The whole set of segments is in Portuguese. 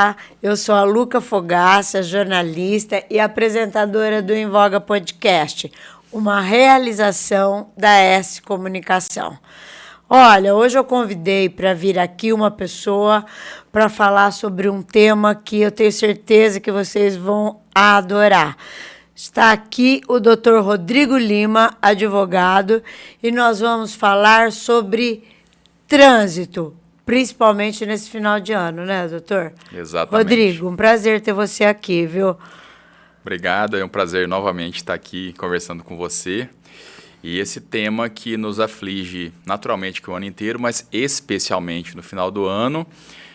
Olá, eu sou a Luca Fogaça, jornalista e apresentadora do Em Voga Podcast, uma realização da S Comunicação. Olha, hoje eu convidei para vir aqui uma pessoa para falar sobre um tema que eu tenho certeza que vocês vão adorar. Está aqui o Dr. Rodrigo Lima, advogado, e nós vamos falar sobre trânsito, principalmente nesse final de ano, né, doutor? Exatamente. Rodrigo, um prazer ter você aqui, viu? Obrigado, é um prazer novamente estar aqui conversando com você. E esse tema que nos aflige naturalmente que o ano inteiro, mas especialmente no final do ano,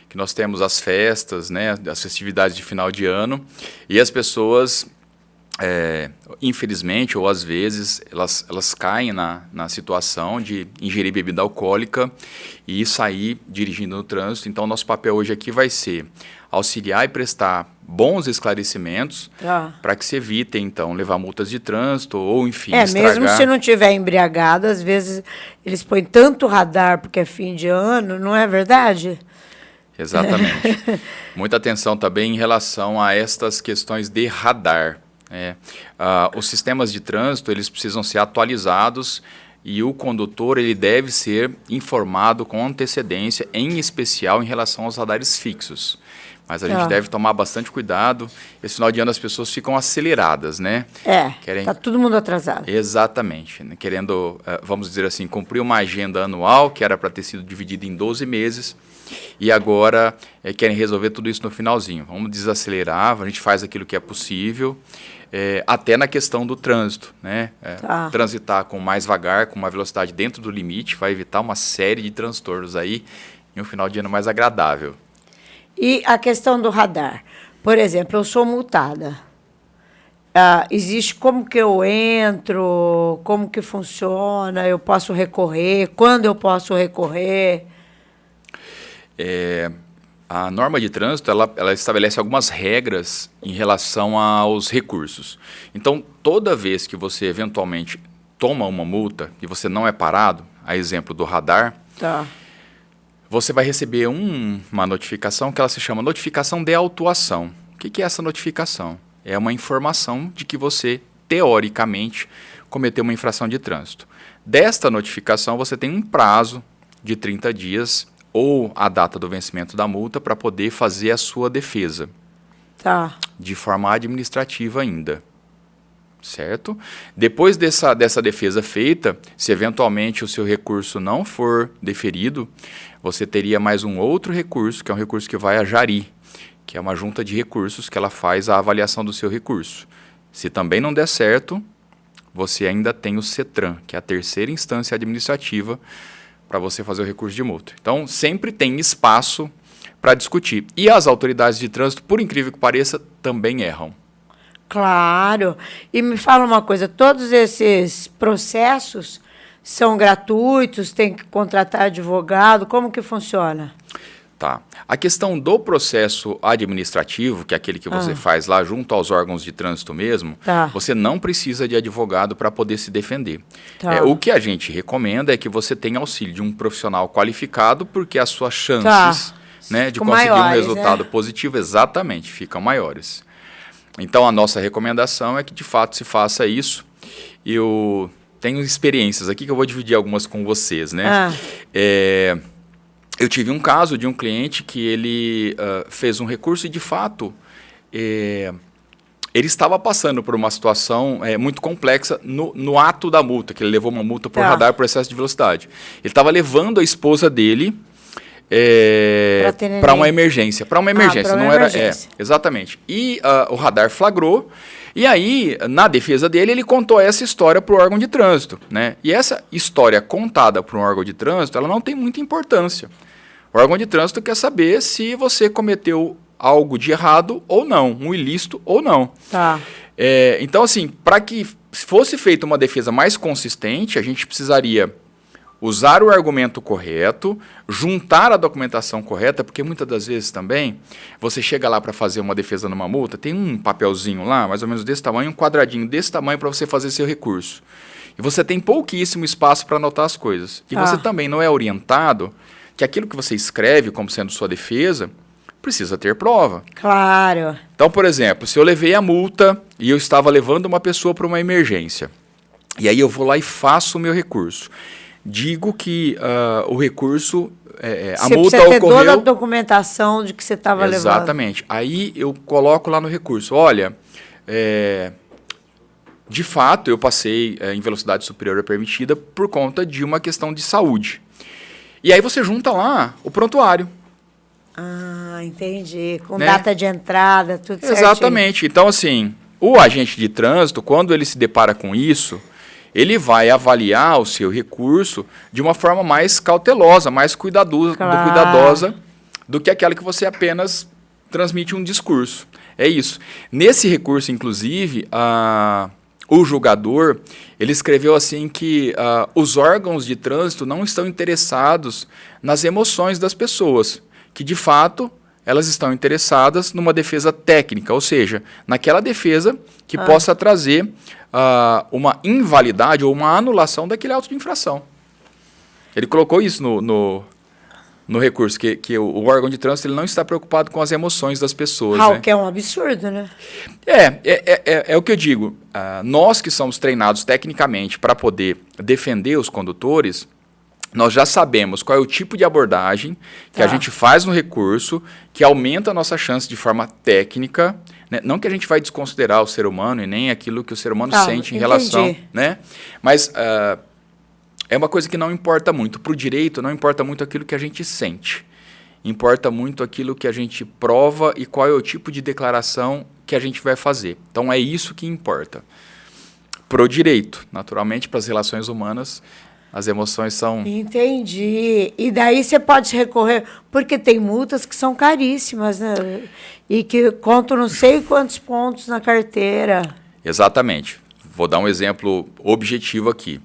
que nós temos as festas, né, as festividades de final de ano, e as pessoas, infelizmente, ou às vezes, elas caem na situação de ingerir bebida alcoólica e sair dirigindo no trânsito. Então, nosso papel hoje aqui vai ser auxiliar e prestar bons esclarecimentos para que se evite, então, levar multas de trânsito ou, enfim, estragar. Mesmo se não tiver embriagado, às vezes eles põem tanto radar porque é fim de ano, não é verdade? Exatamente. Muita atenção também em relação a estas questões de radar. Os sistemas de trânsito, eles precisam ser atualizados e o condutor ele deve ser informado com antecedência, em especial em relação aos radares fixos. Mas a gente deve tomar bastante cuidado. Esse final de ano as pessoas ficam aceleradas, né? Tá todo mundo atrasado. Exatamente. Né? Querendo, vamos dizer assim, cumprir uma agenda anual que era para ter sido dividida em 12 meses e agora querem resolver tudo isso no finalzinho. Vamos desacelerar, a gente faz aquilo que é possível, até na questão do trânsito, né? Transitar com mais vagar, com uma velocidade dentro do limite, vai evitar uma série de transtornos aí em um final de ano mais agradável. E a questão do radar. Por exemplo, eu sou multada. Existe como que eu entro, como que funciona, eu posso recorrer, quando eu posso recorrer? A norma de trânsito, ela estabelece algumas regras em relação aos recursos. Então, toda vez que você eventualmente toma uma multa e você não é parado, a exemplo do radar, você vai receber uma notificação que ela se chama notificação de autuação. O que é essa notificação? É uma informação de que você, teoricamente, cometeu uma infração de trânsito. Desta notificação, você tem um prazo de 30 dias ou a data do vencimento da multa para poder fazer a sua defesa. De forma administrativa ainda. Certo? Depois dessa defesa feita, se eventualmente o seu recurso não for deferido, você teria mais um outro recurso, que é um recurso que vai à Jari, que é uma junta de recursos que ela faz a avaliação do seu recurso. Se também não der certo, você ainda tem o CETRAN, que é a terceira instância administrativa para você fazer o recurso de multa. Então, sempre tem espaço para discutir. E as autoridades de trânsito, por incrível que pareça, também erram. Claro. E me fala uma coisa, todos esses processos são gratuitos, tem que contratar advogado, como que funciona? A questão do processo administrativo, que é aquele que você faz lá junto aos órgãos de trânsito mesmo, você não precisa de advogado para poder se defender. O que a gente recomenda é que você tenha auxílio de um profissional qualificado, porque as suas chances de conseguir um resultado positivo, exatamente, ficam maiores. Então, a nossa recomendação é que, de fato, se faça isso. Eu tenho experiências aqui que eu vou dividir algumas com vocês, né? Eu tive um caso de um cliente que ele fez um recurso e, de fato, ele estava passando por uma situação muito complexa no ato da multa, que ele levou uma multa por radar por excesso de velocidade. Ele estava levando a esposa dele para uma emergência. Exatamente. E o radar flagrou. E aí, na defesa dele, ele contou essa história para o órgão de trânsito, né? E essa história contada para um órgão de trânsito, ela não tem muita importância. O órgão de trânsito quer saber se você cometeu algo de errado ou não, um ilícito ou não. Então, assim, para que fosse feita uma defesa mais consistente, a gente precisaria usar o argumento correto, juntar a documentação correta, porque muitas das vezes também você chega lá para fazer uma defesa numa multa, tem um papelzinho lá, mais ou menos desse tamanho, um quadradinho desse tamanho para você fazer seu recurso. E você tem pouquíssimo espaço para anotar as coisas. E você também não é orientado que aquilo que você escreve como sendo sua defesa precisa ter prova. Claro. Então, por exemplo, se eu levei a multa e eu estava levando uma pessoa para uma emergência, e aí eu vou lá e faço o meu recurso. Digo que o recurso, a multa ocorreu... Você ter ocorreu... toda a documentação de que você estava levando. Exatamente. Aí eu coloco lá no recurso, olha, de fato eu passei em velocidade superior à permitida por conta de uma questão de saúde. E aí você junta lá o prontuário. Ah, entendi. Com Né? data de entrada, tudo certinho. Exatamente. Então, assim, o agente de trânsito, quando ele se depara com isso, ele vai avaliar o seu recurso de uma forma mais cautelosa, mais cuidadosa do que aquela que você apenas transmite um discurso. É isso. Nesse recurso, inclusive, o julgador, ele escreveu assim que os órgãos de trânsito não estão interessados nas emoções das pessoas, que de fato elas estão interessadas numa defesa técnica, ou seja, naquela defesa que possa trazer uma invalidade ou uma anulação daquele auto de infração. Ele colocou isso no recurso, que o órgão de trânsito ele não está preocupado com as emoções das pessoas. O né? que é um absurdo, né? É o que eu digo. Nós que somos treinados tecnicamente para poder defender os condutores, nós já sabemos qual é o tipo de abordagem que a gente faz no recurso, que aumenta a nossa chance de forma técnica, né? Não que a gente vai desconsiderar o ser humano e nem aquilo que o ser humano sente em relação, né? Mas é uma coisa que não importa muito. Para o direito, não importa muito aquilo que a gente sente. Importa muito aquilo que a gente prova e qual é o tipo de declaração que a gente vai fazer. Então, é isso que importa. Para o direito, naturalmente, para as relações humanas, as emoções são... Entendi. E daí você pode recorrer, porque tem multas que são caríssimas, né? E que contam não sei quantos pontos na carteira. Exatamente. Vou dar um exemplo objetivo aqui.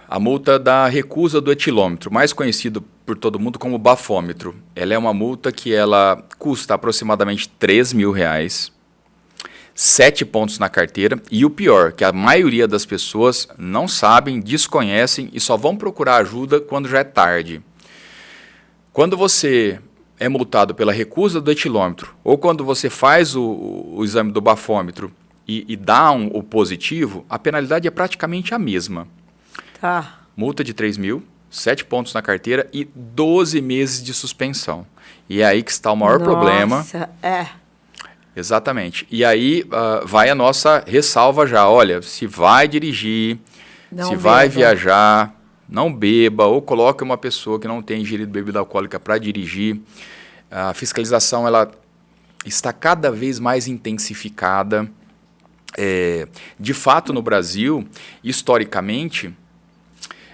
A multa da recusa do etilômetro, mais conhecido por todo mundo como bafômetro. Ela é uma multa que ela custa aproximadamente R$3.000, 7 pontos na carteira, e o pior, que a maioria das pessoas não sabem, desconhecem e só vão procurar ajuda quando já é tarde. Quando você é multado pela recusa do etilômetro, ou quando você faz o exame do bafômetro e dá o positivo, a penalidade é praticamente a mesma. Tá. Multa de 3.000, 7 pontos na carteira e 12 meses de suspensão. E é aí que está o maior problema. Nossa, Exatamente. E aí vai a nossa ressalva já. Olha, se vai dirigir, vai viajar, não beba ou coloque uma pessoa que não tem ingerido bebida alcoólica para dirigir. A fiscalização ela está cada vez mais intensificada. De fato, no Brasil, historicamente,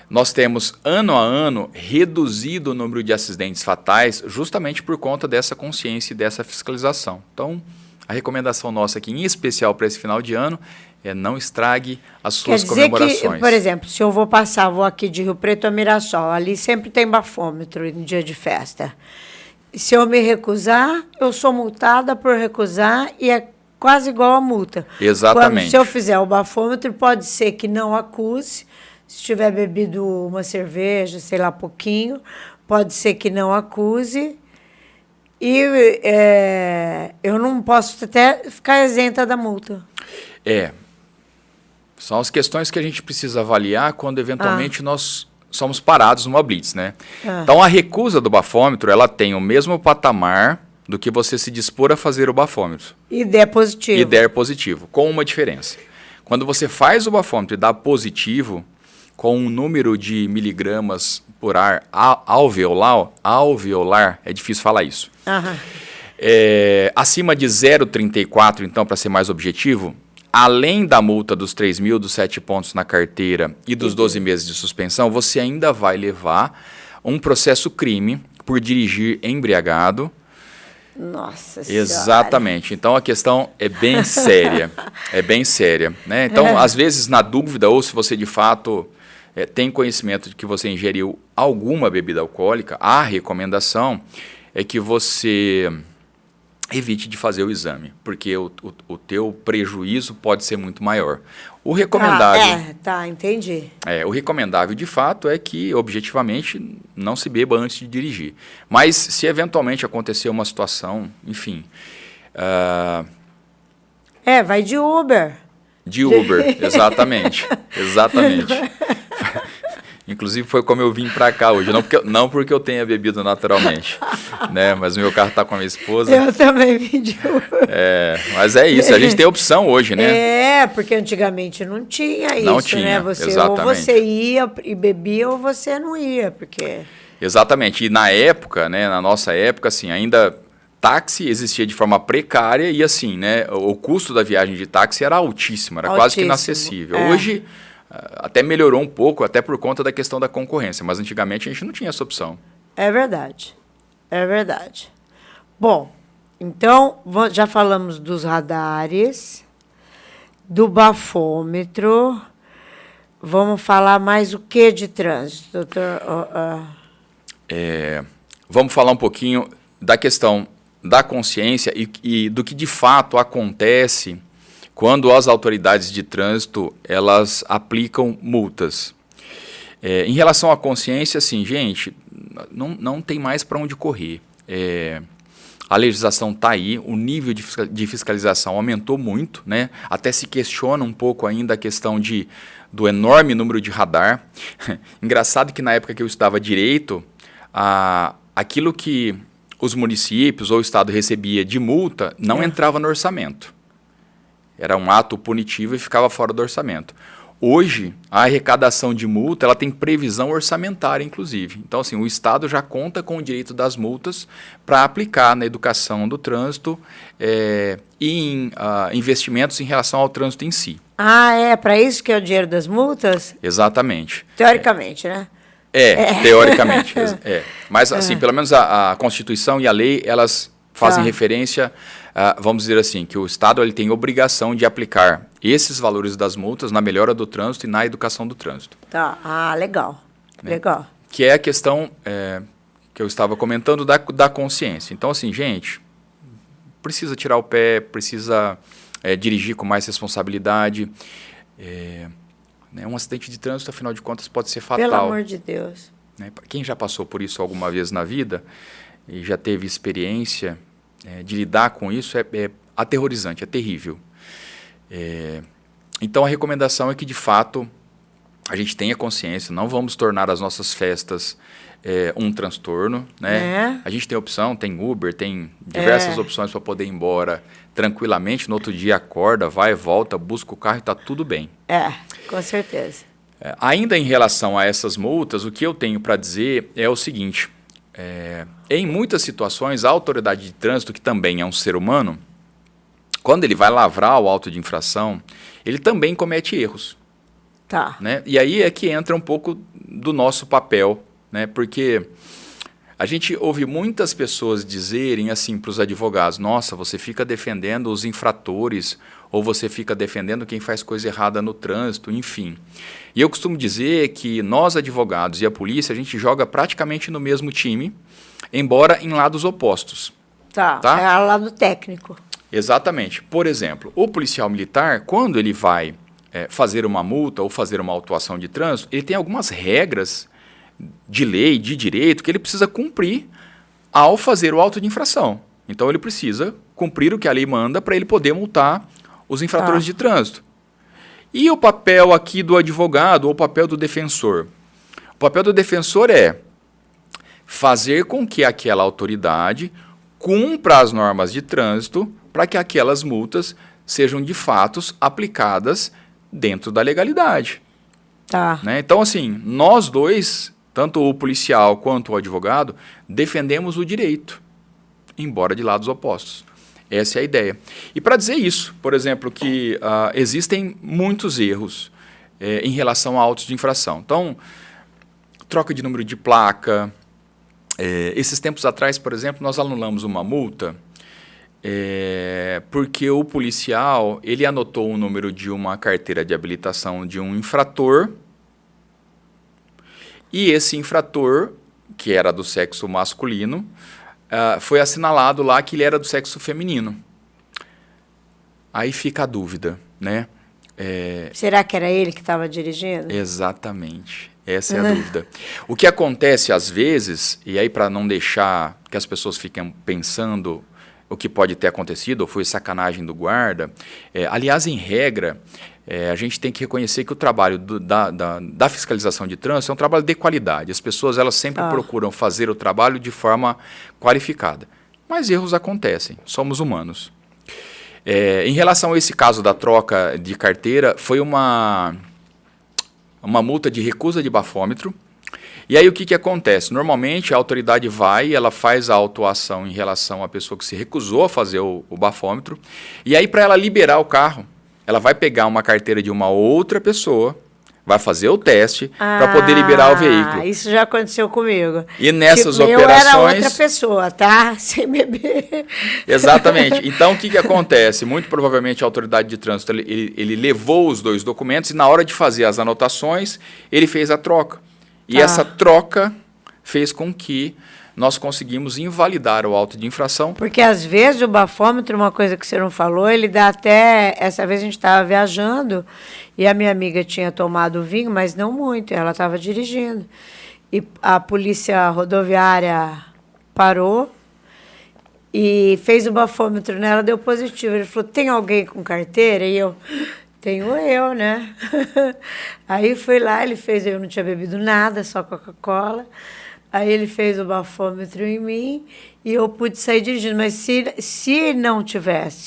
nós temos, ano a ano, reduzido o número de acidentes fatais justamente por conta dessa consciência e dessa fiscalização. Então, a recomendação nossa aqui, em especial para esse final de ano, é não estrague as suas comemorações. Que, por exemplo, se eu vou aqui de Rio Preto a Mirassol, ali sempre tem bafômetro em dia de festa. Se eu me recusar, eu sou multada por recusar e é quase igual a multa. Exatamente. Se eu fizer o bafômetro, pode ser que não acuse. Se tiver bebido uma cerveja, sei lá, pouquinho, pode ser que não acuse. E eu não posso até ficar isenta da multa. São as questões que a gente precisa avaliar quando, eventualmente, nós somos parados numa blitz, né? Então, a recusa do bafômetro, ela tem o mesmo patamar do que você se dispor a fazer o bafômetro. E der positivo. E der positivo, com uma diferença. Quando você faz o bafômetro e dá positivo, com um número de miligramas por ar alveolar, é difícil falar isso. Acima de 0,34, então, para ser mais objetivo, além da multa dos 3.000, dos 7 pontos na carteira e dos 12 meses de suspensão, você ainda vai levar um processo crime por dirigir embriagado. Nossa Senhora. Exatamente. Então, a questão é bem séria. É bem séria, né? Então, às vezes, na dúvida, ou se você, de fato, tem conhecimento de que você ingeriu alguma bebida alcoólica, a recomendação é que você evite de fazer o exame, porque o teu prejuízo pode ser muito maior. O recomendável... Entendi. O recomendável, de fato, é que, objetivamente, não se beba antes de dirigir. Mas, se eventualmente acontecer uma situação, enfim... vai de Uber. De Uber, exatamente. Exatamente. Inclusive, foi como eu vim para cá hoje. Não porque eu tenha bebido naturalmente, né? Mas o meu carro está com a minha esposa. Eu também vim de Uber. Mas é isso, a gente tem opção hoje, né? Porque antigamente não tinha isso, não tinha, né? exatamente. Ou você ia e bebia ou você não ia, porque... Exatamente. E na época, né? Na nossa época, assim, ainda táxi existia de forma precária e assim, né? O custo da viagem de táxi era altíssimo, era quase que inacessível. Hoje... até melhorou um pouco, até por conta da questão da concorrência, mas antigamente a gente não tinha essa opção. É verdade. Bom, então já falamos dos radares, do bafômetro. Vamos falar mais o que de trânsito, doutor? Vamos falar um pouquinho da questão da consciência e do que de fato acontece quando as autoridades de trânsito elas aplicam multas. Em relação à consciência, assim, gente, não tem mais para onde correr. A legislação está aí, o nível de fiscalização aumentou muito, né? Até se questiona um pouco ainda a questão do enorme número de radar. Engraçado que na época que eu estudava direito, aquilo que os municípios ou o Estado recebia de multa não entrava no orçamento. Era um ato punitivo e ficava fora do orçamento. Hoje, a arrecadação de multa ela tem previsão orçamentária, inclusive. Então, assim, o Estado já conta com o direito das multas para aplicar na educação do trânsito e em investimentos em relação ao trânsito em si. Para isso que é o dinheiro das multas? Exatamente. Teoricamente, né? Teoricamente. Mas, assim, pelo menos a Constituição e a lei, elas fazem referência... vamos dizer assim, que o Estado ele tem obrigação de aplicar esses valores das multas na melhora do trânsito e na educação do trânsito. Legal. Né? Legal. Que é a questão que eu estava comentando da consciência. Então, assim, gente, precisa tirar o pé, precisa dirigir com mais responsabilidade. Um acidente de trânsito, afinal de contas, pode ser fatal. Pelo amor de Deus. Né? Quem já passou por isso alguma vez na vida e já teve experiência... de lidar com isso é aterrorizante, é terrível. Então a recomendação é que de fato a gente tenha consciência, não vamos tornar as nossas festas um transtorno, né? A gente tem opção, tem Uber, tem diversas opções para poder ir embora tranquilamente, no outro dia acorda, vai, volta, busca o carro e está tudo bem. Com certeza. Ainda em relação a essas multas, o que eu tenho para dizer é o seguinte... em muitas situações, a autoridade de trânsito, que também é um ser humano, quando ele vai lavrar o auto de infração, ele também comete erros. Né? E aí é que entra um pouco do nosso papel, né? Porque a gente ouve muitas pessoas dizerem assim para os advogados, nossa, você fica defendendo os infratores, ou você fica defendendo quem faz coisa errada no trânsito, enfim. E eu costumo dizer que nós, advogados e a polícia, a gente joga praticamente no mesmo time, embora em lados opostos. É o lado técnico. Exatamente. Por exemplo, o policial militar, quando ele vai fazer uma multa ou fazer uma autuação de trânsito, ele tem algumas regras de lei, de direito, que ele precisa cumprir ao fazer o auto de infração. Então, ele precisa cumprir o que a lei manda para ele poder multar os infratores de trânsito. E o papel aqui do advogado ou o papel do defensor? O papel do defensor é fazer com que aquela autoridade cumpra as normas de trânsito para que aquelas multas sejam de fato aplicadas dentro da legalidade. Né? Então, assim, nós dois, tanto o policial quanto o advogado, defendemos o direito, embora de lados opostos. Essa é a ideia. E para dizer isso, por exemplo, que existem muitos erros em relação a autos de infração. Então, troca de número de placa. Esses tempos atrás, por exemplo, nós anulamos uma multa porque o policial ele anotou o número de uma carteira de habilitação de um infrator e esse infrator, que era do sexo masculino, foi assinalado lá que ele era do sexo feminino. Aí fica a dúvida, né? Será que era ele que estava dirigindo? Exatamente. Essa é a dúvida. O que acontece às vezes, e aí para não deixar que as pessoas fiquem pensando o que pode ter acontecido, ou foi sacanagem do guarda, aliás, em regra, a gente tem que reconhecer que o trabalho da fiscalização de trânsito é um trabalho de qualidade. As pessoas elas sempre procuram fazer o trabalho de forma qualificada. Mas erros acontecem, somos humanos. Em relação a esse caso da troca de carteira, foi uma multa de recusa de bafômetro. E aí o que acontece? Normalmente a autoridade ela faz a autuação em relação à pessoa que se recusou a fazer o bafômetro. E aí para ela liberar o carro, ela vai pegar uma carteira de uma outra pessoa, vai fazer o teste para poder liberar o veículo. Isso já aconteceu comigo. E nessas operações... Eu era outra pessoa, tá? Sem beber. Exatamente. Então, o que acontece? Muito provavelmente a autoridade de trânsito, ele levou os 2 documentos e na hora de fazer as anotações, ele fez a troca. E essa troca fez com que nós conseguimos invalidar o auto de infração. Porque às vezes o bafômetro, uma coisa que você não falou, ele dá até... Essa vez a gente estava viajando e a minha amiga tinha tomado vinho, mas não muito, ela estava dirigindo. E a polícia rodoviária parou e fez o bafômetro nela, deu positivo. Ele falou, tem alguém com carteira? E eu... Tenho eu, né? Aí fui lá, ele fez, eu não tinha bebido nada, só Coca-Cola. Aí ele fez o bafômetro em mim e eu pude sair dirigindo. Mas se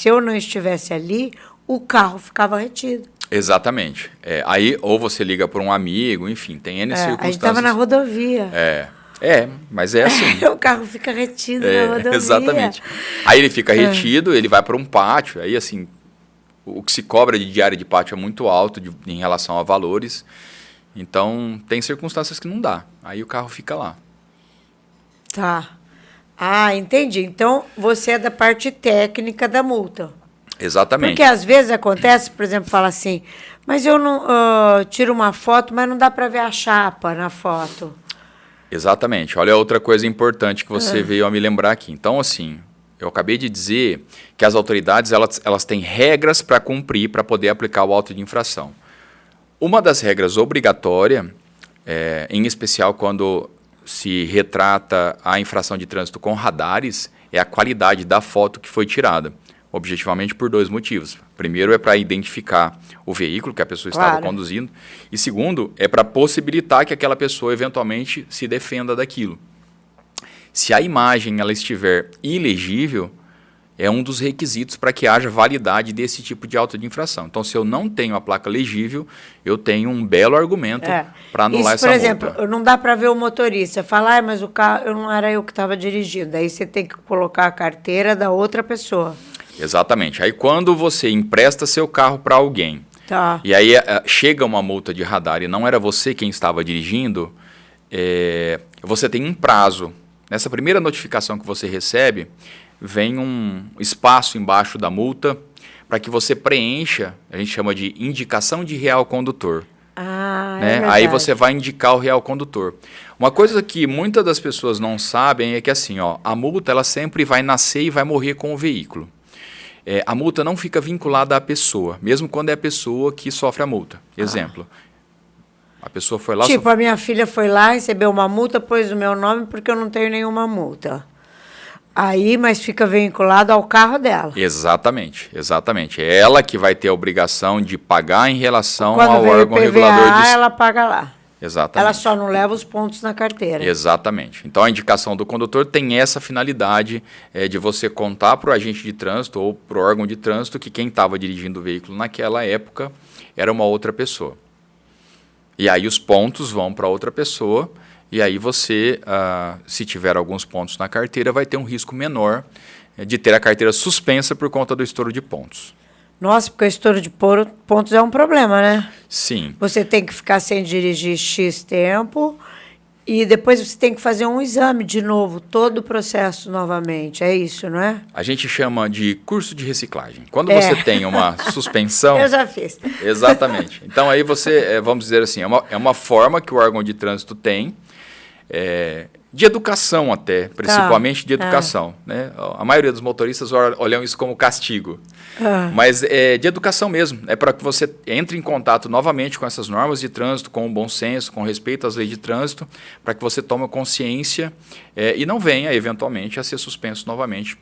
eu não estivesse ali, o carro ficava retido. Exatamente. Aí ou você liga para um amigo, enfim, tem N circunstâncias. A gente estava na rodovia. Mas é assim. O carro fica retido na rodovia. Exatamente. Aí ele fica retido, ele vai para um pátio, aí assim... O que se cobra de diária de pátio é muito alto em relação a valores. Então, tem circunstâncias que não dá. Aí o carro fica lá. Tá. Entendi. Então, você é da parte técnica da multa. Exatamente. Porque às vezes acontece, por exemplo, fala assim, mas eu não tiro uma foto, mas não dá para ver a chapa na foto. Exatamente. Olha outra coisa importante que você veio a me lembrar aqui. Então, assim... Eu acabei de dizer que as autoridades elas têm regras para cumprir para poder aplicar o auto de infração. Uma das regras obrigatória, em especial quando se retrata a infração de trânsito com radares, é a qualidade da foto que foi tirada. Objetivamente por 2 motivos. Primeiro é para identificar o veículo que a pessoa estava conduzindo. E segundo é para possibilitar que aquela pessoa eventualmente se defenda daquilo. Se a imagem ela estiver ilegível, é um dos requisitos para que haja validade desse tipo de auto de infração. Então, se eu não tenho a placa legível, eu tenho um belo argumento para anular essa multa. Por exemplo, não dá para ver o motorista. Falar, mas o carro não era eu que estava dirigindo. Aí você tem que colocar a carteira da outra pessoa. Exatamente. Aí, quando você empresta seu carro para alguém, e aí chega uma multa de radar e não era você quem estava dirigindo, você tem um prazo. Nessa primeira notificação que você recebe, vem um espaço embaixo da multa para que você preencha, a gente chama de indicação de real condutor. Aí você vai indicar o real condutor. Uma coisa que muitas das pessoas não sabem é que assim, a multa ela sempre vai nascer e vai morrer com o veículo. A multa não fica vinculada à pessoa, mesmo quando é a pessoa que sofre a multa. Exemplo. A pessoa foi lá... a minha filha foi lá, recebeu uma multa, pôs o meu nome porque eu não tenho nenhuma multa. Mas fica vinculado ao carro dela. Exatamente. É ela que vai ter a obrigação de pagar em relação ao órgão regulador de... ela paga lá. Exatamente. Ela só não leva os pontos na carteira. Exatamente. Então, a indicação do condutor tem essa finalidade de você contar para o agente de trânsito ou para o órgão de trânsito que quem estava dirigindo o veículo naquela época era uma outra pessoa. E aí os pontos vão para outra pessoa e aí você, se tiver alguns pontos na carteira, vai ter um risco menor de ter a carteira suspensa por conta do estouro de pontos. Nossa, porque o estouro de pontos é um problema, né? Sim. Você tem que ficar sem dirigir X tempo e depois você tem que fazer um exame de novo, todo o processo novamente. É isso, não é? A gente chama de curso de reciclagem. Quando você tem uma suspensão... Eu já fiz. Exatamente. Então, aí você, vamos dizer assim, é uma forma que o órgão de trânsito tem de educação até, principalmente de educação. Né? A maioria dos motoristas olham isso como castigo. Mas é de educação mesmo. É para que você entre em contato novamente com essas normas de trânsito, com o bom senso, com respeito às leis de trânsito, para que você tome consciência e não venha, eventualmente, a ser suspenso novamente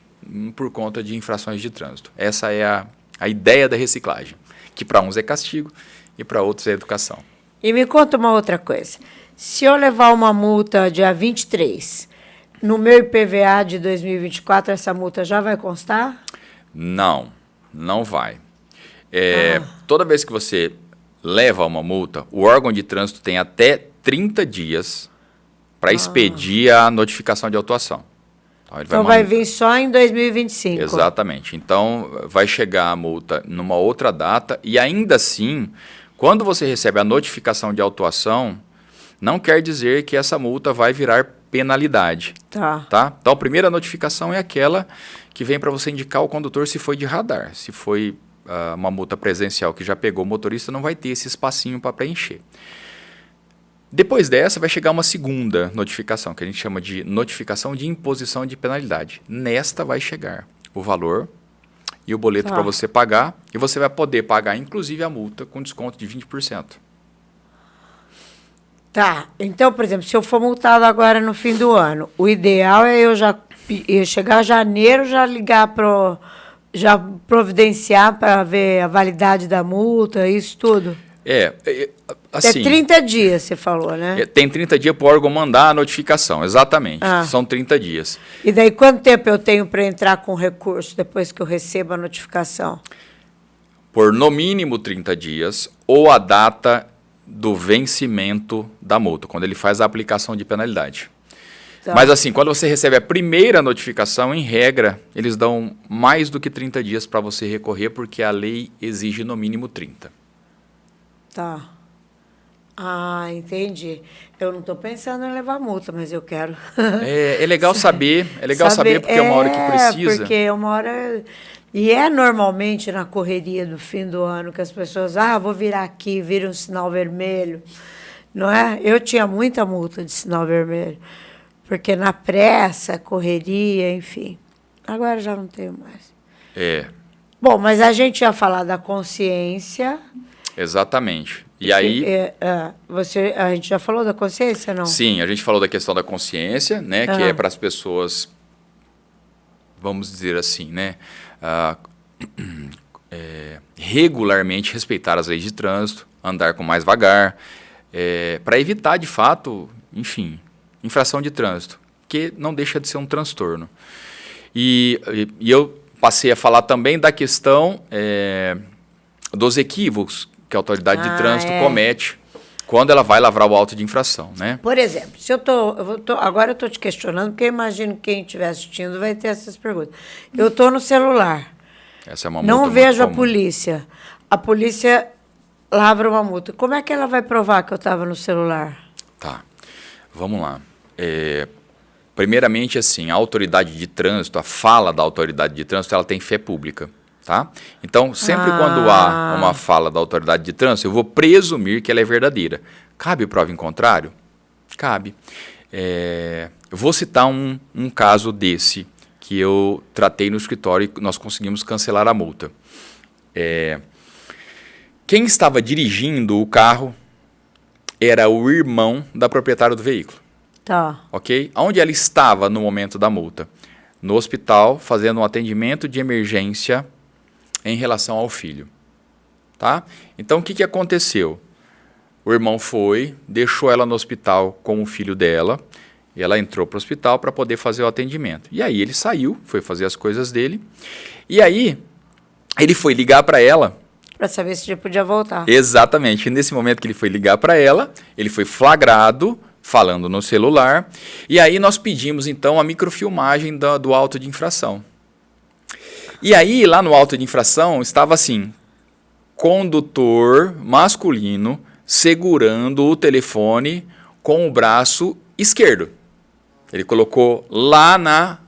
por conta de infrações de trânsito. Essa é a ideia da reciclagem, que para uns é castigo e para outros é educação. E me conta uma outra coisa. Se eu levar uma multa dia 23, no meu IPVA de 2024, essa multa já vai constar? Não vai. Toda vez que você leva uma multa, o órgão de trânsito tem até 30 dias para expedir a notificação de autuação. Então vai vir só em 2025. Exatamente. Então vai chegar a multa numa outra data e ainda assim, quando você recebe a notificação de autuação, não quer dizer que essa multa vai virar penalidade. Tá? Então, a primeira notificação é aquela que vem para você indicar ao condutor se foi de radar. Se foi uma multa presencial que já pegou o motorista, não vai ter esse espacinho para preencher. Depois dessa, vai chegar uma segunda notificação, que a gente chama de notificação de imposição de penalidade. Nesta vai chegar o valor e o boleto para você pagar, e você vai poder pagar, inclusive, a multa com desconto de 20%. Tá, então, por exemplo, se eu for multado agora no fim do ano, o ideal é eu já chegar a janeiro, já ligar já providenciar para ver a validade da multa, isso tudo? Assim, 30 dias, você falou, né? Tem 30 dias para o órgão mandar a notificação, exatamente. São 30 dias. E daí quanto tempo eu tenho para entrar com recurso depois que eu recebo a notificação? Por no mínimo 30 dias ou a data do vencimento da multa, quando ele faz a aplicação de penalidade. Mas assim, quando você recebe a primeira notificação, em regra, eles dão mais do que 30 dias para você recorrer, porque a lei exige no mínimo 30. Tá. Entendi. Eu não estou pensando em levar multa, mas eu quero. É legal saber, porque é uma hora que precisa. Porque é uma hora... E é normalmente na correria do fim do ano que as pessoas, vou virar aqui, vira um sinal vermelho, não é? Eu tinha muita multa de sinal vermelho, porque na pressa, correria, enfim. Agora já não tenho mais. Bom, mas a gente ia falar da consciência. Exatamente. E aí... a gente já falou da consciência, não? Sim, a gente falou da questão da consciência, né? Que é para as pessoas, vamos dizer assim, né? Regularmente respeitar as leis de trânsito, andar com mais vagar, para evitar, de fato, enfim, infração de trânsito, que não deixa de ser um transtorno. E eu passei a falar também da questão dos equívocos que a autoridade de trânsito comete quando ela vai lavrar o auto de infração, né? Por exemplo, se agora eu estou te questionando, porque eu imagino que quem estiver assistindo vai ter essas perguntas. Eu estou no celular, essa é uma multa não vejo a comum. polícia. A polícia lavra uma multa. Como é que ela vai provar que eu estava no celular? Tá, vamos lá. Primeiramente, assim, a autoridade de trânsito, a fala da autoridade de trânsito, ela tem fé pública. Tá? Então, sempre quando há uma fala da autoridade de trânsito, eu vou presumir que ela é verdadeira. Cabe prova em contrário? Cabe. Eu vou citar um caso desse que eu tratei no escritório e nós conseguimos cancelar a multa. Quem estava dirigindo o carro era o irmão da proprietária do veículo. Tá. Ok? Onde ela estava no momento da multa? No hospital, fazendo um atendimento de emergência em relação ao filho. Tá? Então, o que aconteceu? O irmão foi, deixou ela no hospital com o filho dela, e ela entrou para o hospital para poder fazer o atendimento. E aí ele saiu, foi fazer as coisas dele, e aí ele foi ligar para ela. Para saber se já podia voltar. Exatamente. E nesse momento que ele foi ligar para ela, ele foi flagrado falando no celular, e aí nós pedimos então a microfilmagem do auto de infração. E aí, lá no auto de infração, estava assim, condutor masculino segurando o telefone com o braço esquerdo. Ele colocou lá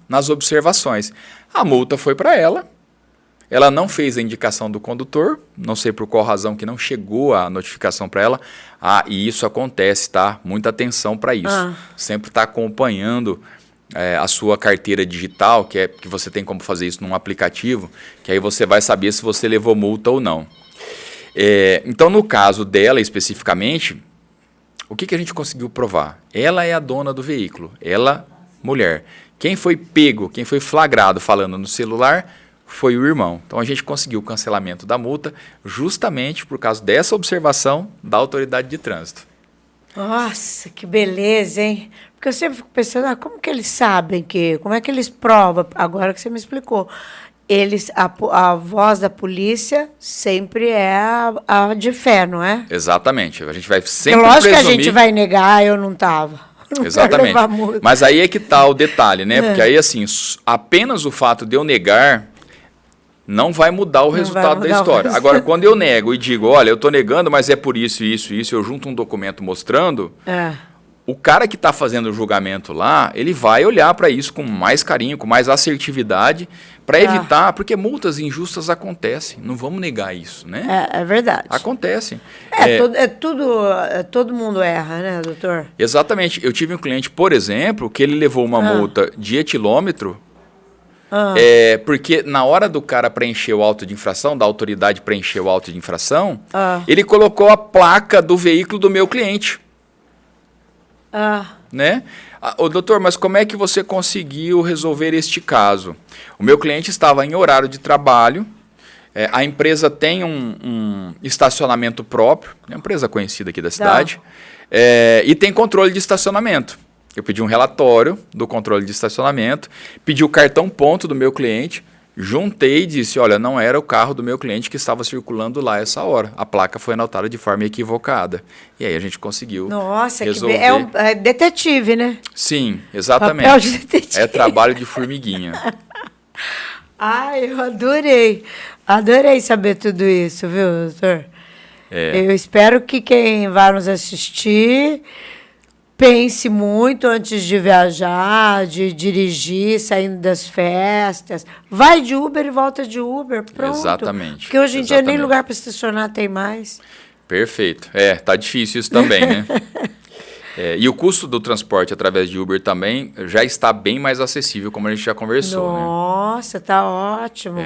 nas observações. A multa foi para ela, ela não fez a indicação do condutor, não sei por qual razão que não chegou a notificação para ela. E isso acontece, tá? Muita atenção para isso. Sempre está acompanhando a sua carteira digital, que você tem como fazer isso num aplicativo, que aí você vai saber se você levou multa ou não. Então, no caso dela especificamente, o que a gente conseguiu provar? Ela é a dona do veículo, ela, mulher. Quem foi pego, quem foi flagrado falando no celular foi o irmão. Então, a gente conseguiu o cancelamento da multa justamente por causa dessa observação da autoridade de trânsito. Nossa, que beleza, hein? Porque eu sempre fico pensando, como que eles sabem como é que eles provam? Agora que você me explicou. A voz da polícia sempre é a de fé, não é? Exatamente. A gente vai sempre lógico presumir... que a gente vai negar, eu não estava. Exatamente. Mas aí é que está o detalhe, né? Porque aí, assim, apenas o fato de eu negar não vai mudar o resultado da história. Agora, quando eu nego e digo, olha, eu estou negando, mas é por isso, eu junto um documento mostrando, o cara que está fazendo o julgamento lá, ele vai olhar para isso com mais carinho, com mais assertividade, para evitar, porque multas injustas acontecem, não vamos negar isso, né? É verdade. Acontecem. Todo mundo erra, né, doutor? Exatamente. Eu tive um cliente, por exemplo, que ele levou uma multa de etilômetro, porque na hora do cara preencher o auto de infração, da autoridade preencher o auto de infração, ele colocou a placa do veículo do meu cliente. Né? Doutor, mas como é que você conseguiu resolver este caso? O meu cliente estava em horário de trabalho, a empresa tem um estacionamento próprio, é uma empresa conhecida aqui da cidade, e tem controle de estacionamento. Eu pedi um relatório do controle de estacionamento, pedi o cartão ponto do meu cliente, juntei e disse, olha, não era o carro do meu cliente que estava circulando lá essa hora. A placa foi anotada de forma equivocada. E aí a gente conseguiu resolver. É detetive, né? Sim, exatamente. Papel de detetive. É trabalho de formiguinha. Eu adorei. Adorei saber tudo isso, viu, doutor? Eu espero que quem vai nos assistir pense muito antes de viajar, de dirigir, saindo das festas. Vai de Uber e volta de Uber, pronto. Exatamente. Porque hoje em dia nem lugar para estacionar tem mais. Perfeito. Tá difícil isso também, né? E o custo do transporte através de Uber também já está bem mais acessível, como a gente já conversou. Nossa, tá ótimo.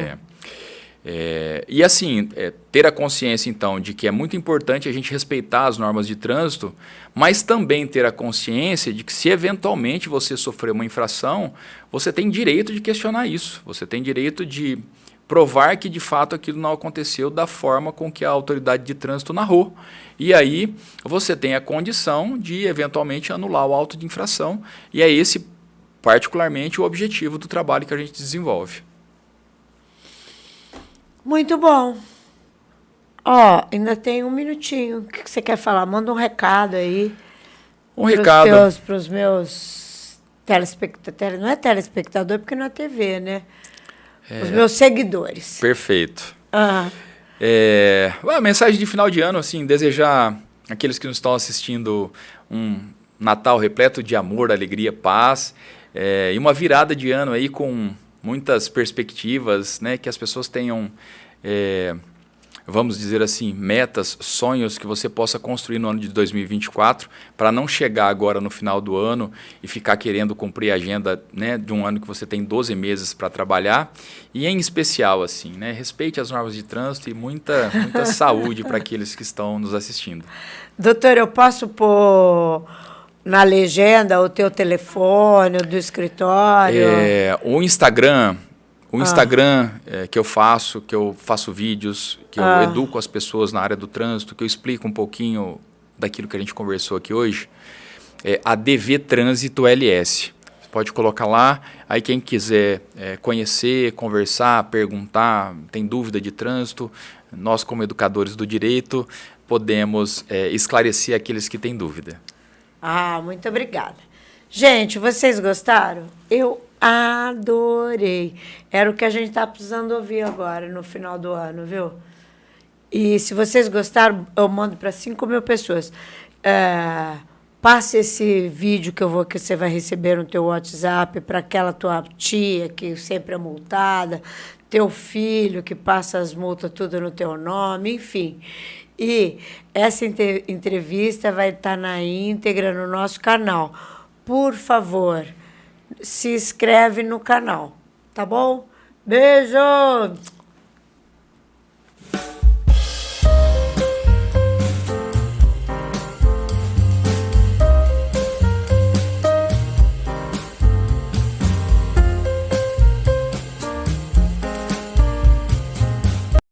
E assim, ter a consciência, então, de que é muito importante a gente respeitar as normas de trânsito, mas também ter a consciência de que se eventualmente você sofrer uma infração, você tem direito de questionar isso. Você tem direito de provar que, de fato, aquilo não aconteceu da forma com que a autoridade de trânsito narrou. E aí você tem a condição de, eventualmente, anular o auto de infração. E é esse, particularmente, o objetivo do trabalho que a gente desenvolve. Muito bom. Ainda tem um minutinho. O que você quer falar? Manda um recado aí. Para os meus telespectadores. Não é telespectador, porque não é TV, né? Os meus seguidores. Perfeito. A mensagem de final de ano, assim, desejar àqueles que nos estão assistindo um Natal repleto de amor, alegria, paz, e uma virada de ano aí com muitas perspectivas, né, que as pessoas tenham, vamos dizer assim, metas, sonhos que você possa construir no ano de 2024, para não chegar agora no final do ano e ficar querendo cumprir a agenda, né, de um ano que você tem 12 meses para trabalhar. E em especial, assim, né, respeite as normas de trânsito e muita saúde para aqueles que estão nos assistindo. Doutor, eu posso pôr na legenda o teu telefone, o do escritório? O Instagram que eu faço vídeos, que eu educo as pessoas na área do trânsito, que eu explico um pouquinho daquilo que a gente conversou aqui hoje, é ADV Trânsito LS. Você pode colocar lá, aí quem quiser conhecer, conversar, perguntar, tem dúvida de trânsito, nós como educadores do direito podemos esclarecer aqueles que têm dúvida. Muito obrigada. Gente, vocês gostaram? Eu adorei. Era o que a gente está precisando ouvir agora, no final do ano, viu? E se vocês gostaram, eu mando para 5.000 pessoas. Passe esse vídeo que você vai receber no teu WhatsApp para aquela tua tia que sempre é multada, teu filho que passa as multas tudo no teu nome, enfim. E essa entrevista vai estar na íntegra no nosso canal. Por favor, se inscreve no canal, tá bom? Beijo!